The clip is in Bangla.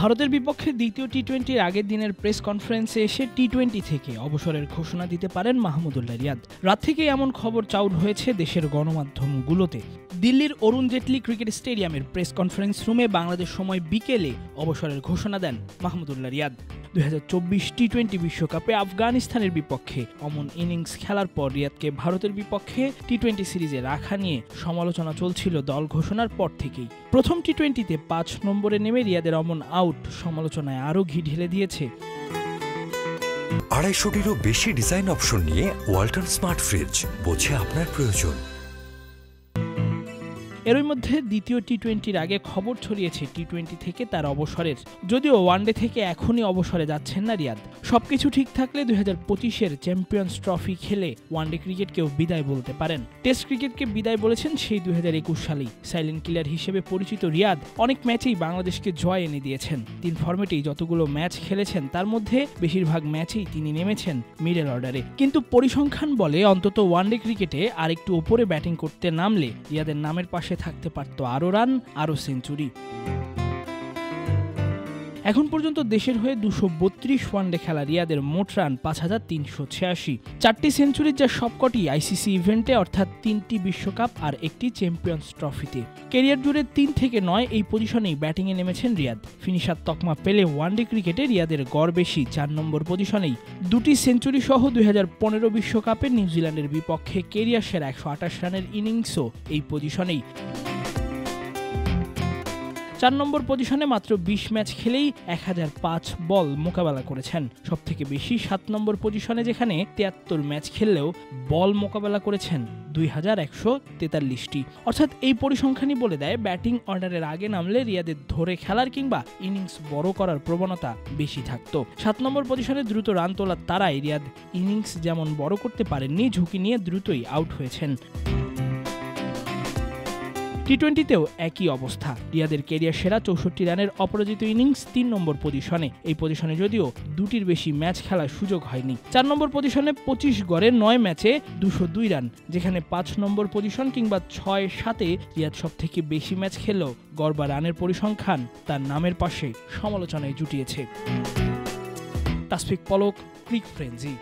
ভারতের বিপক্ষে দ্বিতীয় টি-20-র আগের দিনের প্রেস কনফারেন্সে এসে টি-20 থেকে অবসরের ঘোষণা দিতে পারেন মাহমুদুল্লাহ রিয়াদ। রাত থেকেই এমন খবর চাউর হয়েছে দেশের গণমাধ্যমগুলোতে। দিল্লির অরুণ জেটলি ক্রিকেট স্টেডিয়ামের প্রেস কনফারেন্স রুমে বাংলাদেশ সময় বিকেলে অবসরের ঘোষণা দেন মাহমুদুল্লাহ রিয়াদ। 2024 টি-20 বিশ্বকাপে আফগানিস্তানের বিপক্ষে অমন ইনিংস খেলার পর রিয়াদকে ভারতের বিপক্ষে টি-20 সিরিজে রাখা নিয়ে সমালোচনা চলছিল দল ঘোষণার পর থেকেই। প্রথম টি-20-তে 5 নম্বরে নেমে রিয়াদের অমন আউট সমালোচনায় আরও ঘি ঢেলে দিয়েছে। 250-টিরও বেশি ডিজাইন অপশন নিয়ে ওয়ালটন স্মার্ট ফ্রিজ, বোঝে আপনার প্রয়োজন। এরই মধ্যে দ্বিতীয় টি-20-র আগে খবর ছড়িয়েছে টি-20 থেকে তার অবসরের। যদিও ওয়ানডে থেকে এখনই অবসরে যাচ্ছেন না রিয়াদ। সবকিছু ঠিক থাকলে 2025-এর চ্যাম্পিয়ন্স ট্রফি খেলে ওয়ানডে ক্রিকেটকেও বিদায় বলতে পারেন। টেস্ট ক্রিকেটকে বিদায় বলেছেন সেই 2021 সালেই। সাইলেন্ট কিলার হিসেবে পরিচিত রিয়াদ অনেক ম্যাচেই বাংলাদেশকে জয় এনে দিয়েছেন। 3 ফরম্যাটেই যতগুলো ম্যাচ খেলেছেন তার মধ্যে বেশিরভাগ ম্যাচেই তিনি নেমেছেন মিডল অর্ডারে। কিন্তু পরিসংখ্যান বলে অন্তত ওয়ানডে ক্রিকেটে আরেকটু ওপরে ব্যাটিং করতে নামলে রিয়াদের নামের পাশে থাকতে পারত আরও রান, আরও সেঞ্চুরি। এখন পর্যন্ত দেশের হয়ে 232 ওয়ানডে খেলা রিয়াদের মোট রান 5386, 4টি সেঞ্চুরির যা সবকটি আইসিসি ইভেন্টে, অর্থাৎ 3টি বিশ্বকাপ আর একটি চ্যাম্পিয়ন্স ট্রফিতে। ক্যারিয়ার জুড়ে 3 থেকে 9 এই পজিশনেই ব্যাটিংয়ে নেমেছেন রিয়াদ। ফিনিশার তকমা পেলে ওয়ানডে ক্রিকেটে রিয়াদের গড় বেশি 4 নম্বর পজিশনেই। 2টি সেঞ্চুরি সহ 2015 বিশ্বকাপে নিউজিল্যান্ডের বিপক্ষে ক্যারিয়ার সেরা 128 রানের ইনিংসও এই পজিশনেই। 4 নম্বর পজিশনে মাত্র 20 ম্যাচ খেলেই 1005 বল মোকাবেলা করেছেন। সবথেকে বেশি 7 নম্বর পজিশনে, যেখানে 73 ম্যাচ খেললেও বল মোকাবেলা করেছেন 2143টি। অর্থাৎ এই পরিসংখ্যানই বলে দেয় ব্যাটিং অর্ডারের আগে নামলে রিয়াদের ধরে খেলার কিংবা ইনিংস বড় করার প্রবণতা বেশি থাকতো। 7 নম্বর পজিশনে দ্রুত রান তোলার তারাই রিয়াদ ইনিংস যেমন বড় করতে পারেননি, ঝুঁকি নিয়ে দ্রুতই আউট হয়েছেন। টি-20-তেও একই অবস্থা। রিয়াদের ক্যারিয়ার সেরা 64 রানের অপরাজিত ইনিংস 3 নম্বর পজিশনে। এই পজিশনে যদিও 2টির বেশি ম্যাচ খেলার সুযোগ হয়নি। 4 নম্বর পজিশনে 25 গড়ে 9 ম্যাচে 202 রান, যেখানে 5 নম্বর পজিশন কিংবা 6-7-এ রিয়াদ সব থেকে বেশি ম্যাচ খেললেও গড় বা রানের পরিসংখ্যান তার নামের পাশে সমালোচনায় জুটিয়েছে। তাসফিক পলক, ক্রিক ফ্রেঞ্জি।